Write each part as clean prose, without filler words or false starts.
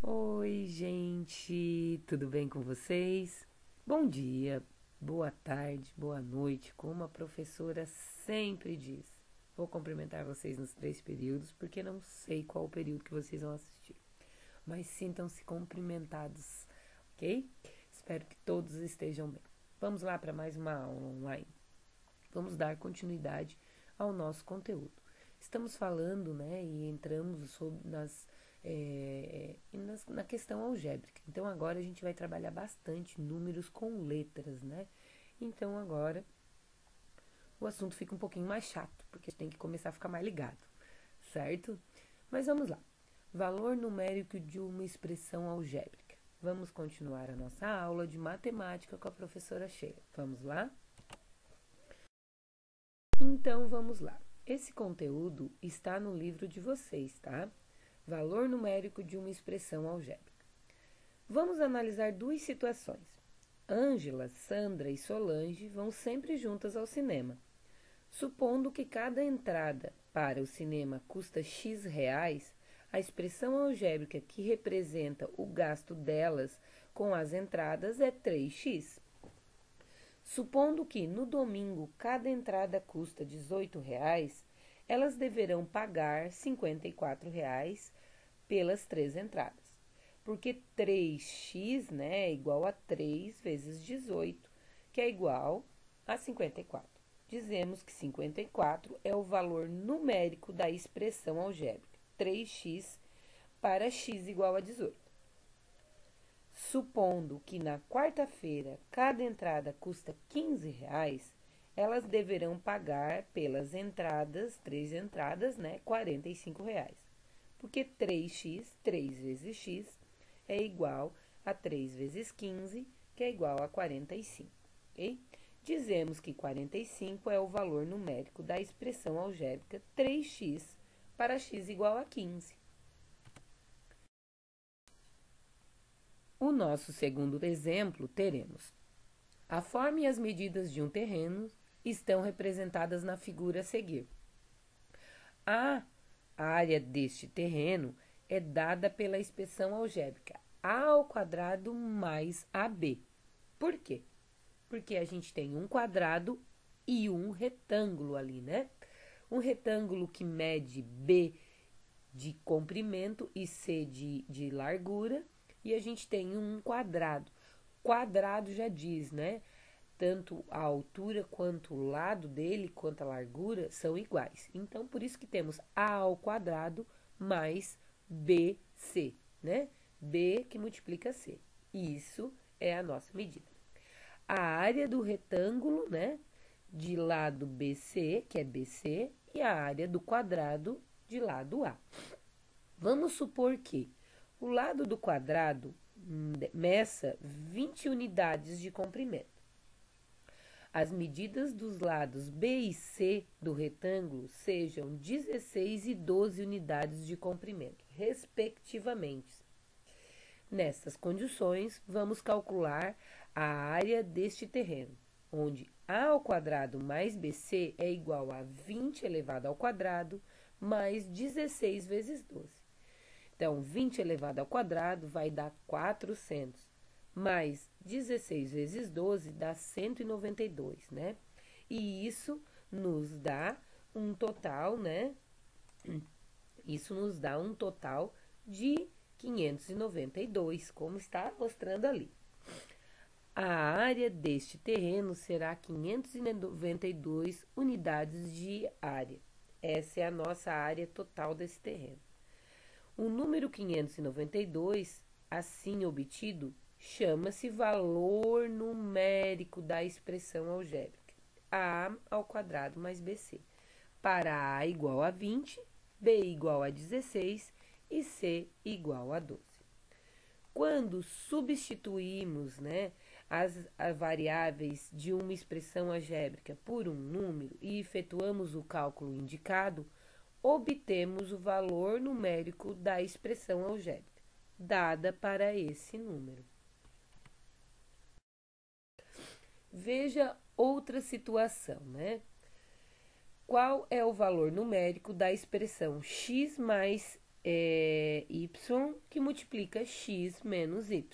Oi, gente, tudo bem com vocês? Bom dia, boa tarde, boa noite, como a professora sempre diz. Vou cumprimentar vocês nos 3 períodos, porque não sei qual o período que vocês vão assistir, mas sintam-se cumprimentados, ok? Espero que todos estejam bem. Vamos lá para mais uma aula online. Vamos dar continuidade ao nosso conteúdo. Estamos falando, né, e entramos na questão algébrica. Então agora a gente vai trabalhar bastante números com letras, né? Então agora o assunto fica um pouquinho mais chato, porque a gente tem que começar a ficar mais ligado, certo? Mas vamos lá. Valor numérico de uma expressão algébrica. Vamos continuar a nossa aula de matemática com a professora Sheila. Vamos lá? Então vamos lá. Esse conteúdo está no livro de vocês, tá? Valor numérico de uma expressão algébrica. Vamos analisar duas situações. Ângela, Sandra e Solange vão sempre juntas ao cinema. Supondo que cada entrada para o cinema custa X reais, a expressão algébrica que representa o gasto delas com as entradas é 3x. Supondo que no domingo cada entrada custa R$ 18, elas deverão pagar R$ 54 pelas 3 entradas. Porque 3x, né, é igual a 3 vezes 18, que é igual a 54. Dizemos que 54 é o valor numérico da expressão algébrica. 3x para x igual a 18. Supondo que na quarta-feira cada entrada custa R$ 15, elas deverão pagar pelas entradas, 3 entradas, né, R$ 45. Porque 3x, 3 vezes x, é igual a 3 vezes 15, que é igual a 45. Ok? Dizemos que 45 é o valor numérico da expressão algébrica 3x para x igual a 15. O nosso segundo exemplo teremos: a forma e as medidas de um terreno estão representadas na figura a seguir. A área deste terreno é dada pela expressão algébrica a ao quadrado mais ab. Por quê? Porque a gente tem um quadrado e um retângulo ali, né? Um retângulo que mede b de comprimento e c de largura, e a gente tem um quadrado. Quadrado já diz, né? Tanto a altura quanto o lado dele, quanto a largura, são iguais. Então, por isso que temos a ao quadrado mais bc, né? B que multiplica c. Isso é a nossa medida. A área do retângulo, né? De lado BC, que é BC, e a área do quadrado de lado A. Vamos supor que o lado do quadrado meça 20 unidades de comprimento. As medidas dos lados B e C do retângulo sejam 16 e 12 unidades de comprimento, respectivamente. Nessas condições, vamos calcular a área deste terreno, onde A ao quadrado mais BC é igual a 20 elevado ao quadrado mais 16 vezes 12. Então, 20 elevado ao quadrado vai dar 400, mais 16 vezes 12 dá 192, né? E isso nos dá um total, né? Isso nos dá um total de 592, como está mostrando ali. A área deste terreno será 592 unidades de área. Essa é a nossa área total desse terreno. O número 592, assim obtido, chama-se valor numérico da expressão algébrica. A ao quadrado mais BC. Para A igual a 20, B igual a 16 e C igual a 12. Quando substituímos, né, as variáveis de uma expressão algébrica por um número e efetuamos o cálculo indicado, obtemos o valor numérico da expressão algébrica, dada para esse número. Veja outra situação, né? Qual é o valor numérico da expressão x mais y, que multiplica x menos y.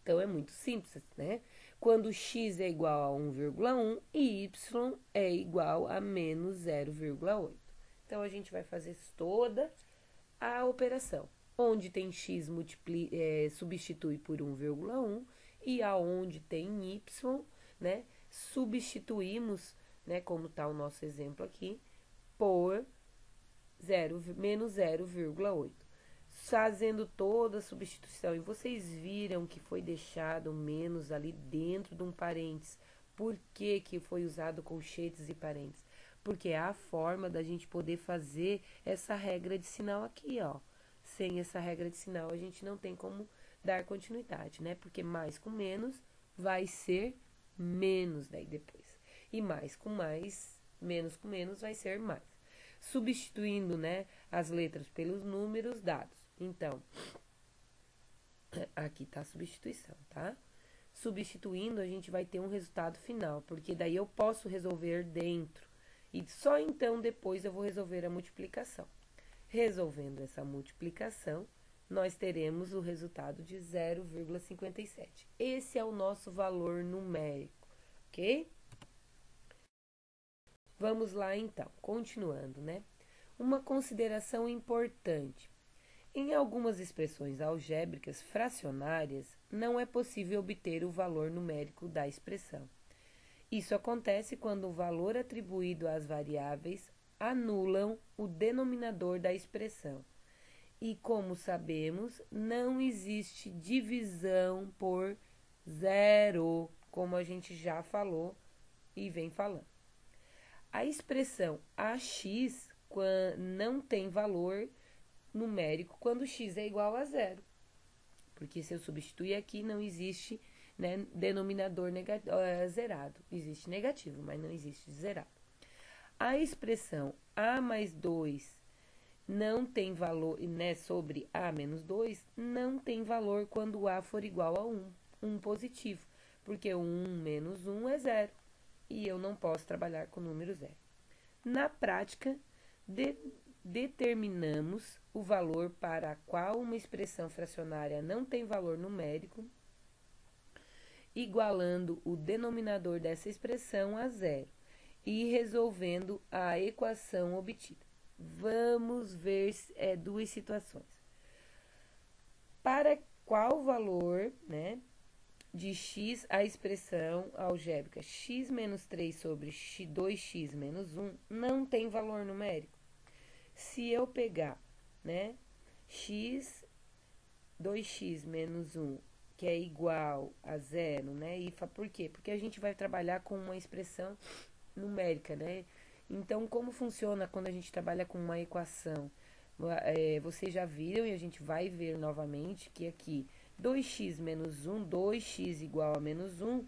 Então, é muito simples, né? Quando x é igual a 1,1 e y é igual a menos 0,8. Então, a gente vai fazer toda a operação. Onde tem x, substitui por 1,1 e aonde tem y, né, substituímos, né, como está o nosso exemplo aqui, por menos 0,8. Fazendo toda a substituição, e vocês viram que foi deixado menos ali dentro de um parênteses. Por que que foi usado colchetes e parênteses? Porque é a forma da gente poder fazer essa regra de sinal aqui, ó. Sem essa regra de sinal, a gente não tem como dar continuidade, né? Porque mais com menos vai ser menos daí depois. E mais com mais, menos com menos vai ser mais. Substituindo, né, as letras pelos números dados. Então, aqui tá a substituição, tá? Substituindo, a gente vai ter um resultado final, porque daí eu posso resolver dentro. E só então depois eu vou resolver a multiplicação. Resolvendo essa multiplicação, nós teremos o resultado de 0,57. Esse é o nosso valor numérico, ok? Vamos lá então, continuando, né? Uma consideração importante. Em algumas expressões algébricas fracionárias, não é possível obter o valor numérico da expressão. Isso acontece quando o valor atribuído às variáveis anulam o denominador da expressão. E, como sabemos, não existe divisão por zero, como a gente já falou e vem falando. A expressão AX não tem valor numérico quando x é igual a zero. Porque se eu substituir aqui, não existe, né, denominador zerado. Existe negativo, mas não existe zerado. A expressão a mais 2 não tem valor, né, sobre a menos 2, não tem valor quando a for igual a 1 positivo. Porque 1 menos 1 é zero. E eu não posso trabalhar com número zero. Na prática, determinamos o valor para a qual uma expressão fracionária não tem valor numérico, igualando o denominador dessa expressão a zero e resolvendo a equação obtida. Vamos ver duas situações. Para qual valor, né, de x a expressão algébrica x menos 3 sobre 2x menos 1 não tem valor numérico? Se eu pegar, né, x, 2x menos 1, que é igual a zero, né, e por quê? Porque a gente vai trabalhar com uma expressão numérica, né? Então, como funciona quando a gente trabalha com uma equação? Vocês já viram e a gente vai ver novamente que aqui 2x menos 1, 2x igual a menos 1,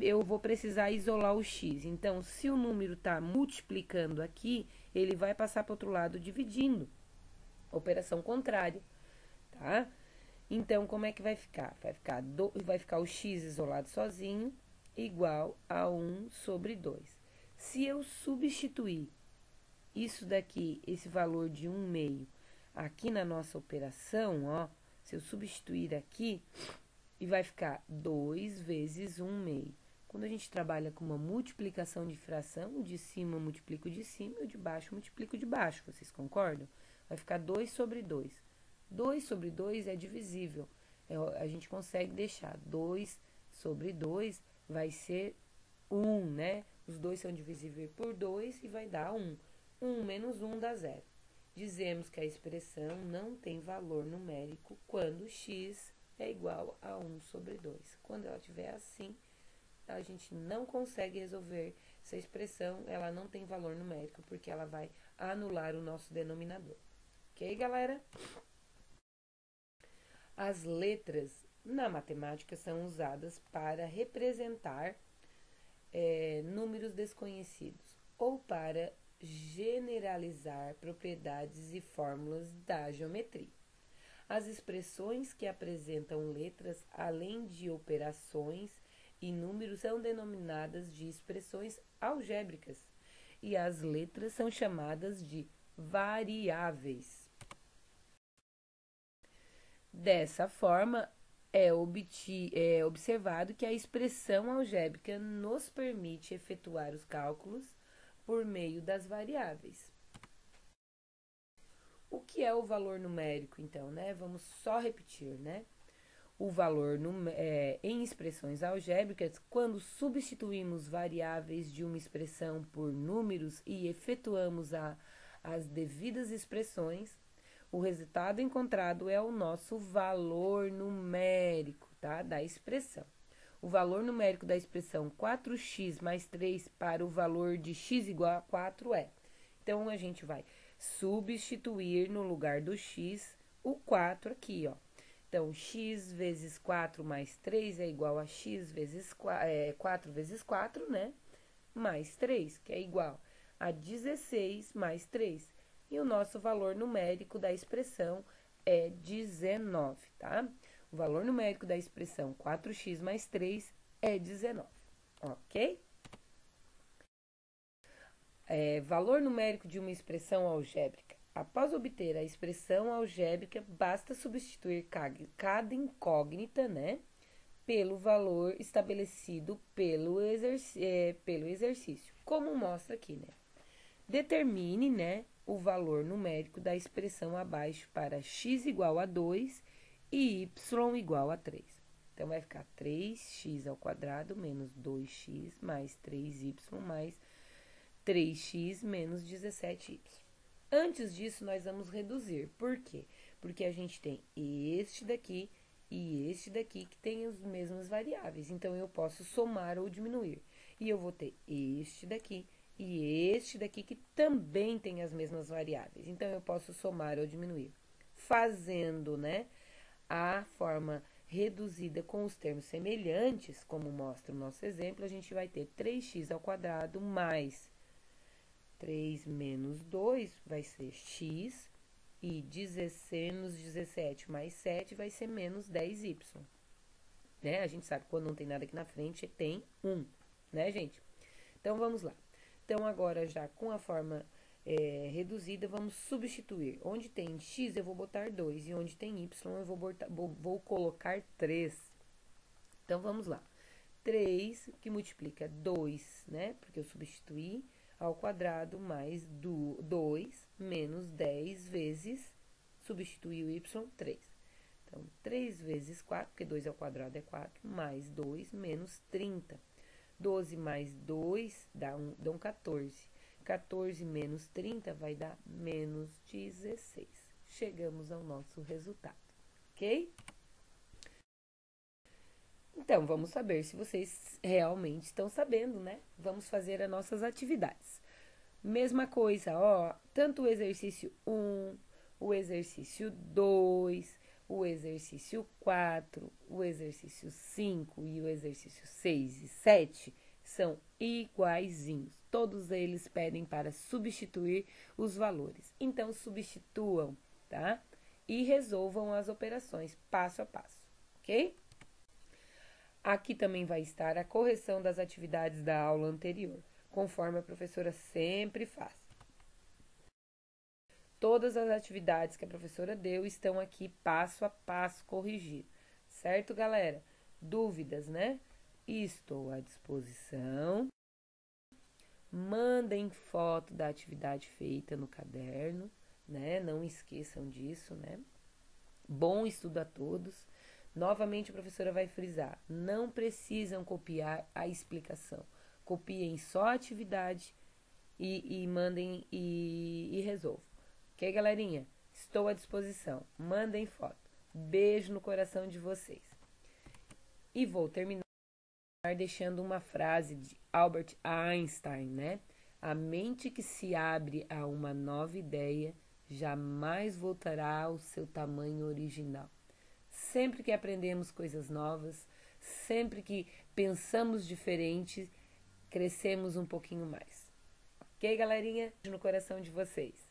eu vou precisar isolar o x. Então, se o número está multiplicando aqui, ele vai passar para o outro lado dividindo. Operação contrária, tá? Então, como é que vai ficar? Vai ficar o x isolado sozinho, igual a 1 sobre 2. Se eu substituir isso daqui, esse valor de 1/2, aqui na nossa operação, ó, se eu substituir aqui, e vai ficar 2 vezes 1/2. Quando a gente trabalha com uma multiplicação de fração, o de cima eu multiplico de cima e o de baixo eu multiplico de baixo, vocês concordam? Vai ficar 2 sobre 2. 2 sobre 2 é divisível. A gente consegue deixar 2 sobre 2 vai ser 1, né? Os dois são divisíveis por 2 e vai dar 1. 1 menos 1 dá 0. Dizemos que a expressão não tem valor numérico quando x é igual a 1 sobre 2. Quando ela estiver assim, a gente não consegue resolver essa expressão, ela não tem valor numérico, porque ela vai anular o nosso denominador. Ok, galera? As letras na matemática são usadas para representar números desconhecidos ou para generalizar propriedades e fórmulas da geometria. As expressões que apresentam letras, além de operações e números, são denominadas de expressões algébricas, e as letras são chamadas de variáveis. Dessa forma, é observado que a expressão algébrica nos permite efetuar os cálculos por meio das variáveis. O que é o valor numérico, então, né? Vamos só repetir, né? O valor em expressões algébricas, quando substituímos variáveis de uma expressão por números e efetuamos as devidas expressões, o resultado encontrado é o nosso valor numérico, tá? Da expressão. O valor numérico da expressão 4x mais 3 para o valor de x igual a 4 é. Então, a gente vai substituir no lugar do x o 4 aqui, ó. Então, x vezes 4 mais 3 é igual a x vezes 4 vezes 4, né? Mais 3, que é igual a 16 mais 3. E o nosso valor numérico da expressão é 19, tá? O valor numérico da expressão 4x mais 3 é 19, ok? Valor numérico de uma expressão algébrica. Após obter a expressão algébrica, basta substituir cada incógnita, né, pelo valor estabelecido pelo exercício, como mostra aqui, né? Determine, né, o valor numérico da expressão abaixo para x igual a 2 e y igual a 3. Então, vai ficar 3x ao quadrado menos 2x mais 3y mais 3x menos 17y. Antes disso, nós vamos reduzir. Por quê? Porque a gente tem este daqui e este daqui que tem as mesmas variáveis. Então, eu posso somar ou diminuir. E eu vou ter este daqui e este daqui que também tem as mesmas variáveis. Então, eu posso somar ou diminuir. Fazendo, né, a forma reduzida com os termos semelhantes, como mostra o nosso exemplo, a gente vai ter 3x ao quadrado mais 3 menos 2 vai ser x, e 16 menos 17 mais 7 vai ser menos 10y. Né? A gente sabe que quando não tem nada aqui na frente, tem 1, né, gente? Então, vamos lá. Então, agora já com a forma reduzida, vamos substituir. Onde tem x, eu vou botar 2, e onde tem y, eu vou colocar 3. Então, vamos lá. 3, que multiplica 2, né? Porque eu substituí, ao quadrado mais 2 menos 10 vezes, substituir o y, 3. Então, 3 vezes 4, porque 2 ao quadrado é 4, mais 2 menos 30. 12 mais 2 dão 14. 14 menos 30 vai dar menos 16. Chegamos ao nosso resultado, ok? Então, vamos saber se vocês realmente estão sabendo, né? Vamos fazer as nossas atividades. Mesma coisa, ó, tanto o exercício 1, o exercício 2, o exercício 4, o exercício 5 e o exercício 6 e 7 são iguaizinhos. Todos eles pedem para substituir os valores. Então, substituam, tá? E resolvam as operações passo a passo, ok? Aqui também vai estar a correção das atividades da aula anterior, conforme a professora sempre faz. Todas as atividades que a professora deu estão aqui passo a passo corrigido, certo, galera? Dúvidas, né? Estou à disposição. Mandem foto da atividade feita no caderno, né? Não esqueçam disso, né? Bom estudo a todos. Novamente, a professora vai frisar: não precisam copiar a explicação. Copiem só a atividade e mandem e resolvam. Ok, galerinha? Estou à disposição. Mandem foto. Beijo no coração de vocês. E vou terminar deixando uma frase de Albert Einstein, né? A mente que se abre a uma nova ideia jamais voltará ao seu tamanho original. Sempre que aprendemos coisas novas, sempre que pensamos diferente, crescemos um pouquinho mais. Ok, galerinha? No coração de vocês.